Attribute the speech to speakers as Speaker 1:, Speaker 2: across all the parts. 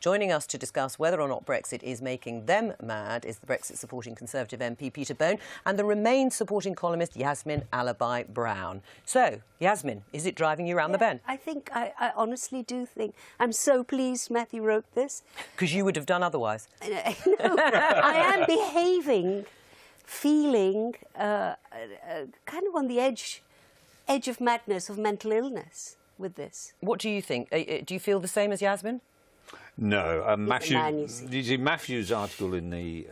Speaker 1: Joining us to discuss whether or not Brexit is making them mad is the Brexit-supporting Conservative MP Peter Bone and the Remain-supporting columnist Yasmin Alabai-Brown. So, Yasmin, is it driving you round the bend?
Speaker 2: I think, I honestly do think. I'm so pleased Matthew wrote this.
Speaker 1: Because you would have done otherwise.
Speaker 2: No, I am behaving, feeling kind of on the edge of madness, of mental illness with this.
Speaker 1: What do you think? Do you feel the same as Yasmin?
Speaker 3: No, Matthew's article in the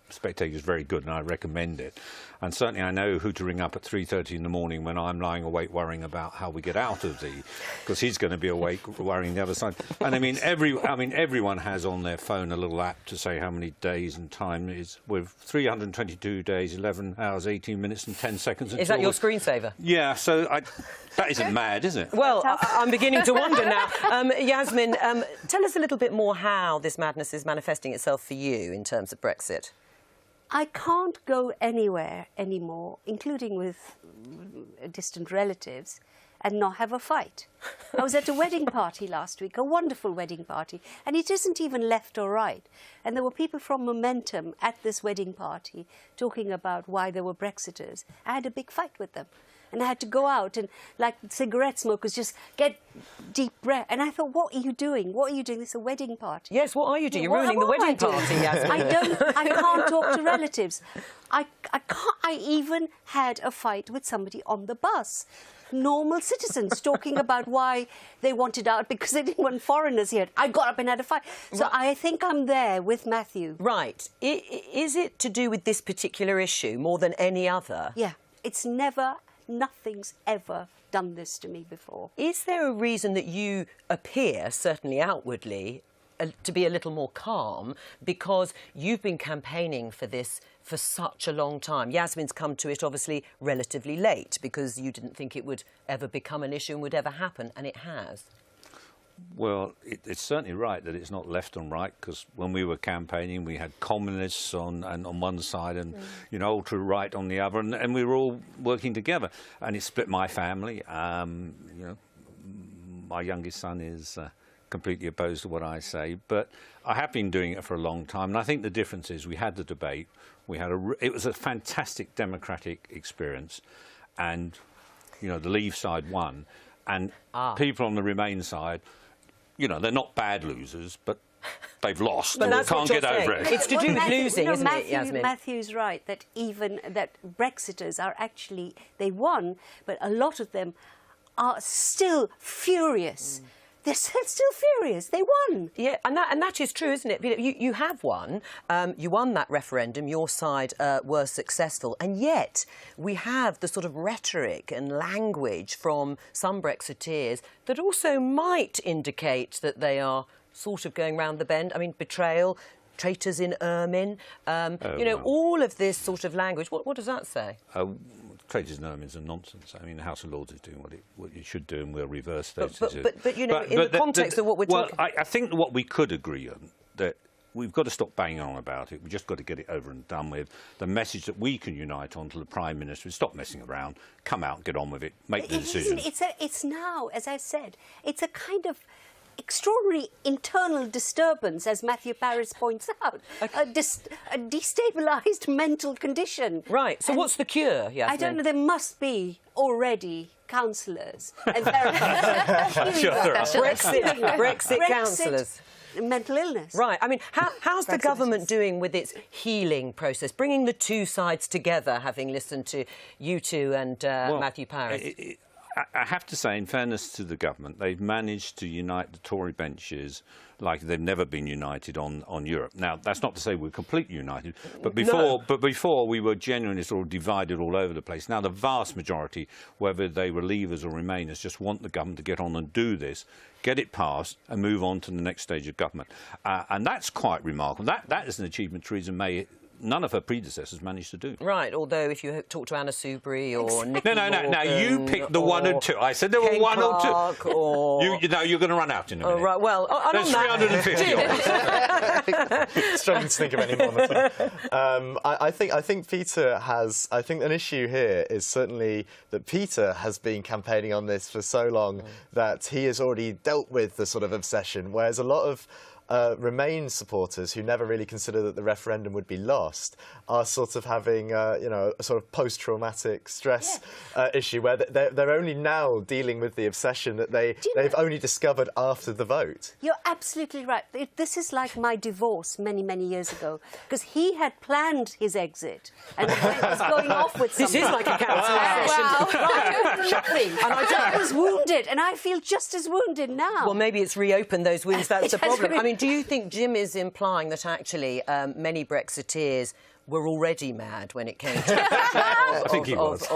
Speaker 3: Spectator is very good, and I recommend it. And certainly, I know who to ring up at 3:30 in the morning when I'm lying awake worrying about how we get out of because he's going to be awake worrying the other side. And I mean, everyone has on their phone a little app to say how many days and time it is. We're 322 days, 11 hours, 18 minutes, and 10 seconds.
Speaker 1: Is that your screensaver?
Speaker 3: Yeah. So that isn't mad, is it?
Speaker 1: Well, I'm beginning to wonder now. Yasmin, tell us a little bit more how this madness is manifesting itself for you in terms of Brexit.
Speaker 2: I can't go anywhere anymore, including with distant relatives, and not have a fight. I was at a wedding party last week, a wonderful wedding party, and it isn't even left or right. And there were people from Momentum at this wedding party talking about why they were Brexiters. I had a big fight with them. And I had to go out and, like cigarette smokers, just get deep breath. And I thought, what are you doing? What are you doing? This is a wedding party.
Speaker 1: Yes, what are you doing? You're ruining the wedding party, Yasmin.
Speaker 2: I can't talk to relatives. I even had a fight with somebody on the bus. Normal citizens talking about why they wanted out because they didn't want foreigners here. I got up and had a fight. So I think I'm there with Matthew.
Speaker 1: Right. Is it to do with this particular issue more than any other?
Speaker 2: Yeah. Nothing's ever done this to me before.
Speaker 1: Is there a reason that you appear, certainly outwardly, to be a little more calm because you've been campaigning for this for such a long time? Yasmin's come to it, obviously, relatively late because you didn't think it would ever become an issue and would ever happen, and it has.
Speaker 3: Well, it's certainly right that it's not left and right, because when we were campaigning, we had communists on one side and ultra right on the other, and we were all working together. And it split my family. My youngest son is completely opposed to what I say, but I have been doing it for a long time. And I think the difference is we had the debate. It was a fantastic democratic experience, and the Leave side won, and people on the Remain side. They're not bad losers, but they've lost and can't get over it.
Speaker 1: It's to do with losing, isn't it, Yasmin?
Speaker 2: Matthew's right, that Brexiters are actually, they won, but a lot of them are still furious. They're still furious. They won.
Speaker 1: Yeah, and that is true, isn't it? You have won. You won that referendum. Your side were successful. And yet we have the sort of rhetoric and language from some Brexiteers that also might indicate that they are sort of going round the bend. I mean, betrayal, traitors in ermine, all of this sort of language. What does that say?
Speaker 3: Traitors in ermine are nonsense. I mean, the House of Lords is doing what it should do, and we'll reverse those.
Speaker 1: But in the context of what we're talking...
Speaker 3: I think what we could agree on, that we've got to stop banging on about it. We've just got to get it over and done with. The message that we can unite on to the Prime Minister is stop messing around, come out, get on with it, make the decision.
Speaker 2: It's now, as I said, it's a kind of extraordinary internal disturbance, as Matthew Paris points out, a destabilised mental condition.
Speaker 1: Right, so what's the cure, Yasmin?
Speaker 2: I don't know, there must be already counsellors.
Speaker 1: Brexit counsellors.
Speaker 2: Mental illness.
Speaker 1: Right, I mean, how's the government doing with its healing process, bringing the two sides together, having listened to you two and Matthew Paris?
Speaker 3: I have to say, in fairness to the government, they've managed to unite the Tory benches like they've never been united on Europe. Now, that's not to say we're completely united, but before we were genuinely sort of divided all over the place. Now, the vast majority, whether they were Leavers or Remainers, just want the government to get on and do this, get it passed, and move on to the next stage of government. And that's quite remarkable. That is an achievement Theresa May none of her predecessors managed to do.
Speaker 1: Right, although if you talk to Anna Soubry or Nicky
Speaker 3: No, now you picked the one and two. I said there were one or two. You're going to run out in a minute.
Speaker 1: Right, well,
Speaker 3: there's 350.
Speaker 4: Struggling to think of any more. I think Peter has. I think an issue here is certainly that Peter has been campaigning on this for so long that he has already dealt with the sort of obsession, whereas a lot of Remain supporters who never really consider that the referendum would be lost are sort of having, you know, a sort of post-traumatic stress issue where they're only now dealing with the obsession that they've only discovered after the vote.
Speaker 2: You're absolutely right. This is like my divorce many, many years ago, because he had planned his exit and I was going off with somebody.
Speaker 1: This is like a counselling session.
Speaker 2: Nothing. And I was wounded, and I feel just as wounded now.
Speaker 1: Well, maybe it's reopened those wounds. That's the problem. I mean, do you think Jim is implying that actually many Brexiteers were already mad when it came to
Speaker 3: I think he was.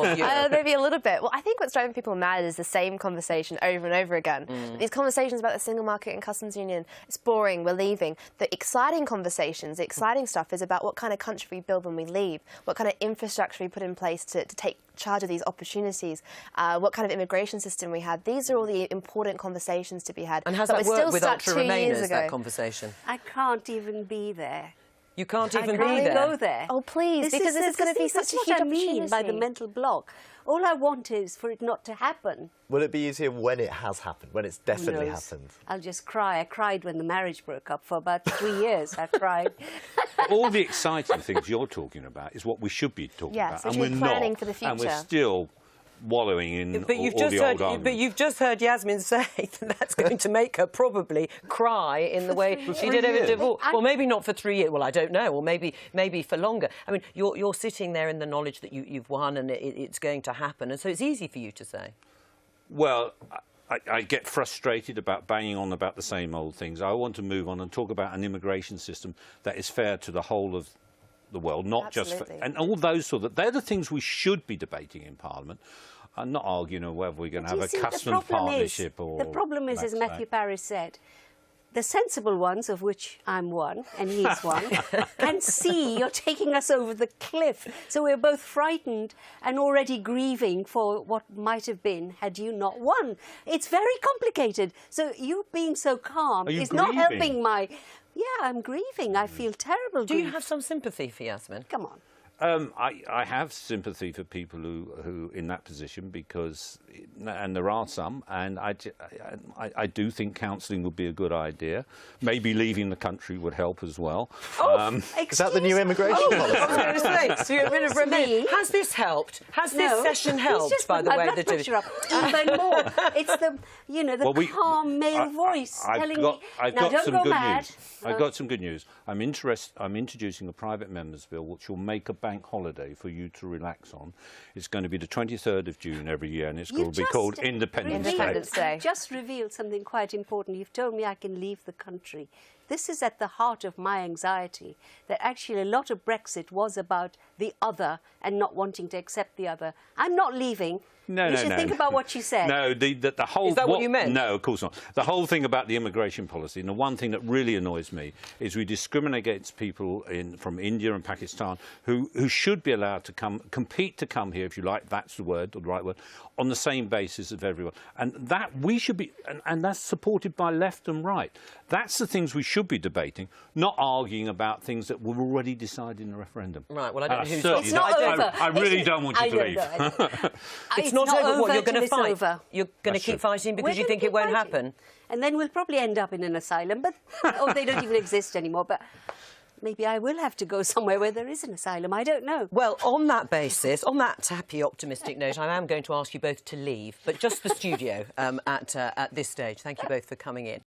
Speaker 5: Maybe a little bit. Well, I think what's driving people mad is the same conversation over and over again. These conversations about the single market and customs union, it's boring, we're leaving. The exciting conversations, the exciting stuff is about what kind of country we build when we leave, what kind of infrastructure we put in place to take charge of these opportunities, what kind of immigration system we have. These are all the important conversations to be had.
Speaker 1: And has that worked with ultra-Remainers, that conversation?
Speaker 2: I can't even be there.
Speaker 1: You can't even
Speaker 2: be there.
Speaker 1: Go
Speaker 2: there.
Speaker 5: Oh, please, because this is going to be such a huge opportunity.
Speaker 2: I mean by the mental block. All I want is for it not to happen.
Speaker 4: Will it be easier when it has happened, when it's definitely happened?
Speaker 2: I'll just cry. I cried when the marriage broke up for about 3 years. I cried.
Speaker 3: All the exciting things you're talking about is what we should be talking about,
Speaker 5: and we're
Speaker 3: planning
Speaker 5: for the future.
Speaker 3: And we're still wallowing in all the old arguments.
Speaker 1: But you've just heard Yasmin say that that's going to make her probably cry in the way she did over divorce. Well, maybe not for 3 years. Well, I don't know. Or maybe for longer. I mean, you're sitting there in the knowledge that you've won and it's going to happen, and so it's easy for you to say.
Speaker 3: Well, I get frustrated about banging on about the same old things. I want to move on and talk about an immigration system that is fair to the whole of the world, not just for, and all those sort of, they're the things we should be debating in Parliament. I'm not arguing on whether we're going to have a customs partnership or...
Speaker 2: The problem is, as Matthew Parris said, the sensible ones, of which I'm one and he's one, can see you're taking us over the cliff. So we're both frightened and already grieving for what might have been had you not won. It's very complicated. So you being so calm is not helping my... Yeah, I'm grieving. I feel terrible.
Speaker 1: Do you have some sympathy for Yasmin?
Speaker 2: Come on.
Speaker 3: I have sympathy for people who in that position because, and there are some, and I do think counselling would be a good idea. Maybe leaving the country would help as well.
Speaker 4: Is that the new immigration policy?
Speaker 1: I was going to say, so you're rid of Remain. Has this helped? Has this session helped, by the way?
Speaker 2: My blood pressure up even more. It's the, you know, the calm male voice telling me, now don't go mad.
Speaker 3: I've got some good news. I'm introducing a private members' bill which will make a bank holiday for you to relax on. It's going to be the 23rd of June every year, and it's going to be called Independence Day.
Speaker 2: You just revealed something quite important. You've told me I can leave the country. This is at the heart of my anxiety, that actually a lot of Brexit was about the other and not wanting to accept the other. I'm not leaving. You should think about what you said.
Speaker 3: No, the whole...
Speaker 1: Is that what you meant?
Speaker 3: No, of course not. The whole thing about the immigration policy, and the one thing that really annoys me, is we discriminate against people from India and Pakistan who should be allowed to compete to come here, if you like, that's the word, or the right word, on the same basis of everyone. And that we should be... And that's supported by left and right. That's the things we should be debating, not arguing about things that were already decided in the referendum.
Speaker 1: Right, well, I don't know who's...
Speaker 2: It's not over.
Speaker 3: I really don't want you to leave.
Speaker 1: It's not over. What, you're going to fight?
Speaker 2: Over.
Speaker 1: You're going to keep fighting because you think it won't happen?
Speaker 2: And then we'll probably end up in an asylum, but or they don't even exist anymore. But maybe I will have to go somewhere where there is an asylum. I don't know.
Speaker 1: Well, on that basis, on that happy, optimistic note, I am going to ask you both to leave, but just for studio at this stage. Thank you both for coming in.